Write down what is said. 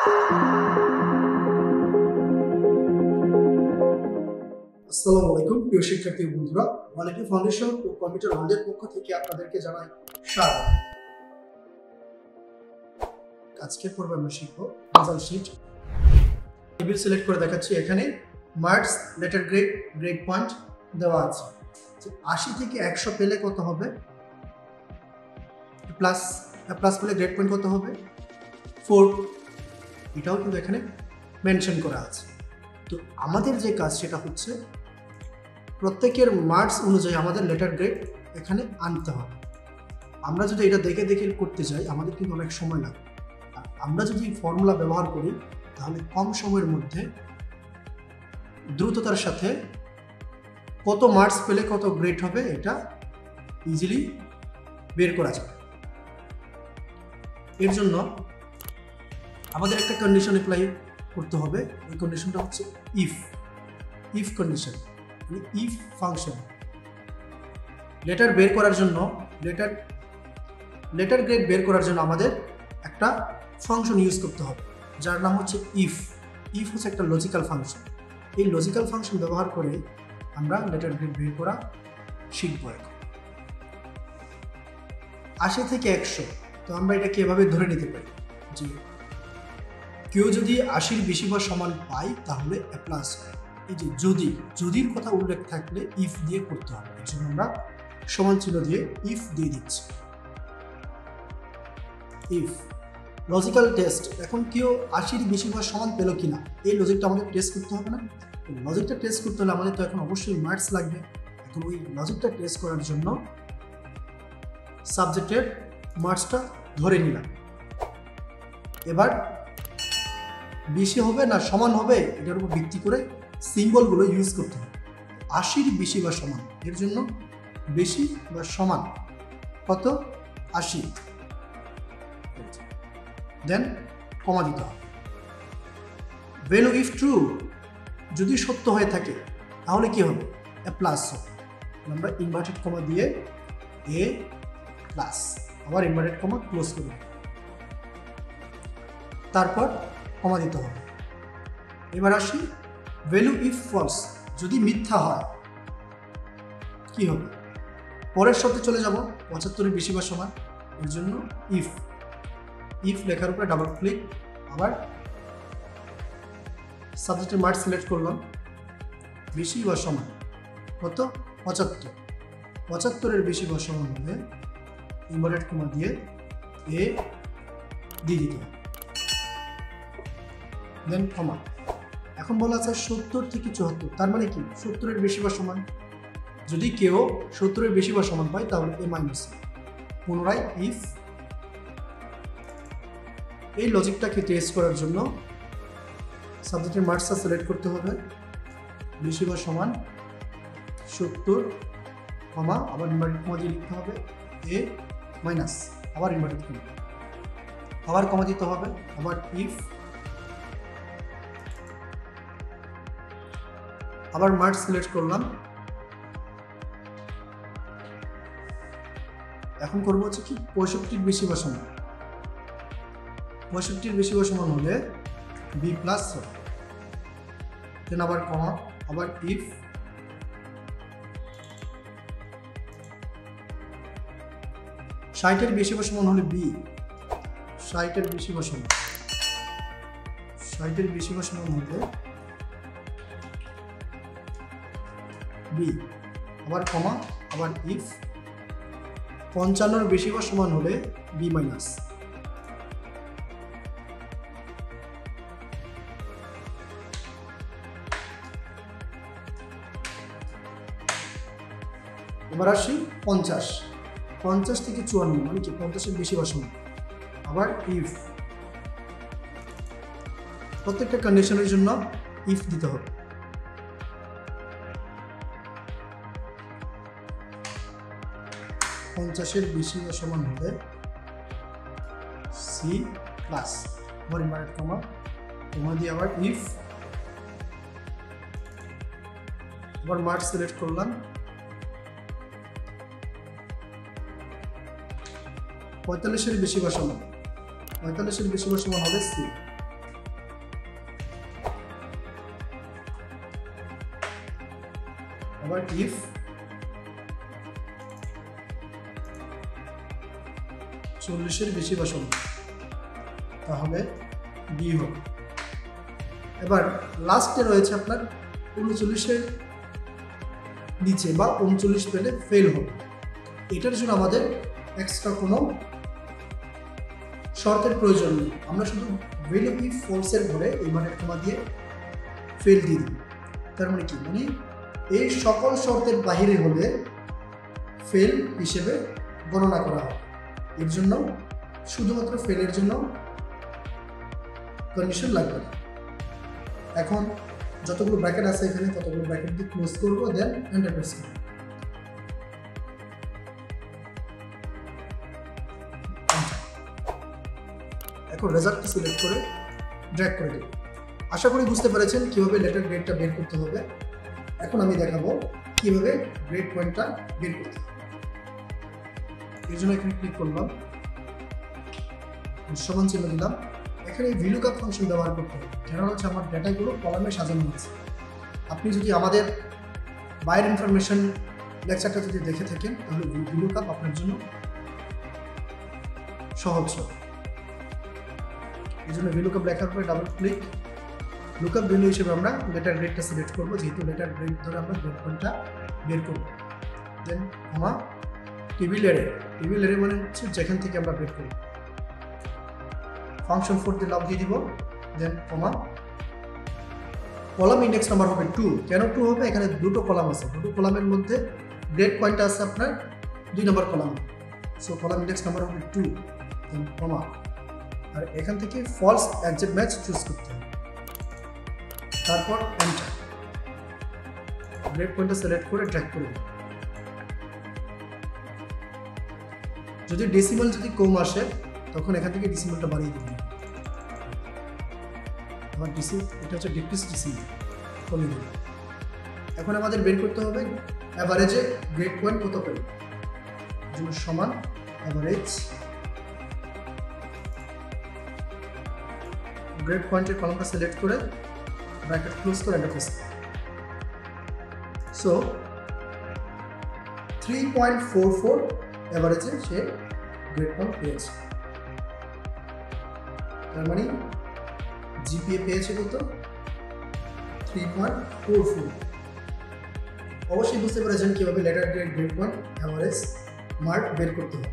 আসসালামু আলাইকুম প্রিয় শিক্ষার্থী বন্ধুরা, WITF ফাউন্ডেশন ও কম্পিউটার ওয়ার্ল্ডের পক্ষ থেকে আপনাদেরকে জানাই স্বাগত। আজকের পর্বে আমরা শিখব রেজাল্ট শিট। টেবিল সিলেক্ট করে দেখাচ্ছি। এখানে marks, letter grade, grade point দেওয়া আছে। 80 থেকে 100 পেলে কত হবে, প্লাস পেলে গ্রেড পয়েন্ট কত হবে 4, এটাও কিন্তু এখানে মেনশন করা আছে। তো আমাদের যে কাজ সেটা হচ্ছে প্রত্যেকের মার্কস অনুযায়ী আমাদের লেটার গ্রেড এখানে আনতে হবে। আমরা যদি এটা দেখে দেখে করতে চাই আমাদের কিন্তু অনেক সময় লাগে। আর আমরা যদি ফর্মুলা ব্যবহার করি তাহলে কম সময়ের মধ্যে দ্রুততার সাথে কত মার্কস পেলে কত গ্রেড হবে এটা ইজিলি বের করা যাবে। এর জন্য আমাদের একটা কন্ডিশন অ্যাপ্লাই করতে হবে। ওই কন্ডিশনটা হচ্ছে ইফ কন্ডিশন, মানে ইফ ফাংশন। লেটার বের করার জন্য লেটার গ্রেড বের করার জন্য আমাদের একটা ফাংশন ইউজ করতে হবে যার নাম হচ্ছে ইফ হচ্ছে একটা লজিক্যাল ফাংশন। এই লজিক্যাল ফাংশন ব্যবহার করে আমরা লেটার গ্রেড বের করা শিখব। এখন 80 থেকে 100, তো আমরা এটাকে এভাবে ধরে নিতে পারি যে কেউ যদি 80-র বেশি বা সমান পায় তাহলে এ প্লাস হয়। এই যে যদির কথা উল্লেখ থাকলে ইফ দিয়ে করতে হবে। এর জন্য আমরা সমান চিহ্ন দিয়ে ইফ দিয়ে দিচ্ছি। ইফ লজিক্যাল টেস্ট, এখন কেউ 80-র বেশি বা সমান পেল কিনা এই লজিকটা আমাদের টেস্ট করতে হবে না? লজিকটা টেস্ট করতে হলে আমাদের তো এখন অবশ্যই মার্কস লাগবে। এখন ওই লজিকটা টেস্ট করার জন্য সাবজেক্টের মার্কসটা ধরে নিলাম। এবার বেশি হবে না সমান হবে এটার উপর ভিত্তি করে সিম্বলগুলো ইউজ করতে হবে। 80-র বেশি বা সমান, এর জন্য বেশি বা সমান কত 80, দেন কমা দিতে হবে। ভ্যালু ইফ ট্রু, যদি সত্য হয়ে থাকে তাহলে কি হবে এ প্লাস হবে। আমরা ইনভার্টেড কমা দিয়ে এ প্লাস, আবার ইনভার্টেড কমা ক্লোজ করব, তারপর কমা দিতে হবে। এবার আসি ভ্যালু ইফ ফলস, যদি মিথ্যা হয় কি হবে? পরের শর্তে চলে যাব 75-এর বেশি বা সমান। এর জন্য ইফ লেখার উপরে ডাবল ক্লিক, আবার সাবজেক্টের মার্কস সিলেক্ট করলাম, বেশি বা সমান কত 75-এর বেশি বা সমান হলে ইনভার্টেড কমা দিয়ে এ দিয়ে দিতে হবে, দেন কমা। এখন বলা আছে 70 থেকে 74, তার মানে কি 70-এর বেশি বা সমান। যদি কেউ 70-এর বেশি বা সমান পায় তাহলে এ মাইনাস। পুনরায় ইফ। এই লজিকটাকে টেস্ট করার জন্য সাবজেক্টের মার্কসটা সিলেক্ট করতে হবে, বেশি বা সমান 70, কমা, আবার ইনভার্টেড কমা দিয়ে লিখতে হবে এ মাইনাস, আবার ইনভার্টেড কমা, আবার কমা দিতে হবে, আবার ইফ, আবার মার্কস সিলেক্ট করলাম। এখন করবো হচ্ছে কি 65-র বেশি বা সমান। 65-র বেশি বা সমান হলে বি প্লাস হবে, দেন আবার কমা, আবার ইফ, ষাটের বেশি বা সমান হলে বি, 60-এর বেশি বা সমান, 60-এর বেশি বা সমান হলে বি, আবার কমা, আবার ইফ, 55-এর বেশি বা সমান হলে বি মাইনাস। এবার আসি 50 থেকে 54, মানে কি 50-এর বেশি বা সমান, আবার ইফ। প্রত্যেকটা কন্ডিশনের জন্য ইফ দিতে হবে। 50-এর বেশি বা সমান হলে সি প্লাস, আবার ইনভার্টেড কমা দিয়ে আবার ইফ, আবার মার্কস সিলেক্ট করলাম, 45-এর বেশি বা সমান, 45-এর বেশি বা সমান হবে সি, আবার ইফ চল্লিশের বেশি বা সমান তাহলে বি হবে। এবার লাস্টে রয়েছে আপনার 39-এর নিচে বা 39 পেলে ফেল হবে। এটার জন্য আমাদের এক্সট্রা কোনো শর্তের প্রয়োজন নেই, আমরা শুধু ভ্যালু ইফ ফলসের ঘরে এই মানের কমা দিয়ে ফেল দিয়ে দিই। তার মানে কি, মানে এই সকল শর্তের বাহিরে হলে ফেল হিসেবে গণনা করা হবে। এর জন্য শুধুমাত্র ফেলের জন্য কন্ডিশন লাগবে না। এখন যতগুলো ব্র্যাকেট আছে এখানে ততগুলো ব্র্যাকেট দিয়ে ক্লোজ করবো, দেন এন্টার প্রেস করব। এখন রেজাল্টটি সিলেক্ট করে ড্র্যাগ করে দেব। আশা করি বুঝতে পেরেছেন কিভাবে লেটার গ্রেডটা বের করতে হবে। এখন আমি দেখাবো কিভাবে গ্রেড পয়েন্টটা বের করতে হবে। এর জন্য এখানে ক্লিক করলাম, সমান চিহ্ন দিলাম। এখানে এই VLOOKUP ফাংশন ব্যবহার করতে হবে, কারণ হচ্ছে আমার ডেটাগুলো কলামে সাজানো আছে। আপনি যদি আমাদের বাইরের ইনফরমেশন লেকচারটা যদি দেখে থাকেন তাহলে VLOOKUP আপনার জন্য সহজ হবে। এই জন্য VLOOKUP লেখার পরে ডাবল ক্লিক, লুকআপ ভ্যালু হিসেবে আমরা লেটার গ্রেডটা সিলেক্ট করবো, যেহেতু লেটার গ্রেড ধরে আমরা গ্রেড পয়েন্টটা বের করবো। দেন কমা টেবিল এরে মানে হচ্ছে যেখান থেকে আমরা বের করব। ফাংশন 4 দিয়ে লগ দিয়ে দিব, দেন কমা কলাম ইন্ডেক্স নাম্বার হবে 2। কেন 2 হবে? এখানে দুটো কলাম আছে, দুটো কলামের মধ্যে গ্রেড পয়েন্টটা আছে আপনার 2 number column, so column index number হবে 2, দেন কমা। আর এখান থেকে ফলস একজ্যাক্ট ম্যাচ চুজ করতে হবে, তারপর এন্টার। গ্রেড পয়েন্টটা সিলেক্ট করে ড্র্যাগ করে দিন। যদি ডেসিমাল যদি কম আসে তখন এখান থেকে ডেসিমালটা বাড়িয়ে দিবেন। আমার এটা হচ্ছে ডিক্রিজ ডেসিমাল, কমিয়ে দিন। এখন আমাদের বের করতে হবে অ্যাভারেজে গ্রেড পয়েন্ট কত পেল, সমান অ্যাভারেজ গ্রেড পয়েন্টের কলামটা সিলেক্ট করে ব্র্যাকেট ক্লোজ করে এন্টার প্রেস। সো 3.44 এভারেজে সে গ্রেড পয়েন্ট পেয়েছে। তার মানে জিপিএ পেয়েছে কত? 3.44। অবশ্যই বুঝতে পেরেছেন কিভাবে letter grade point average mark বের করতে হবে।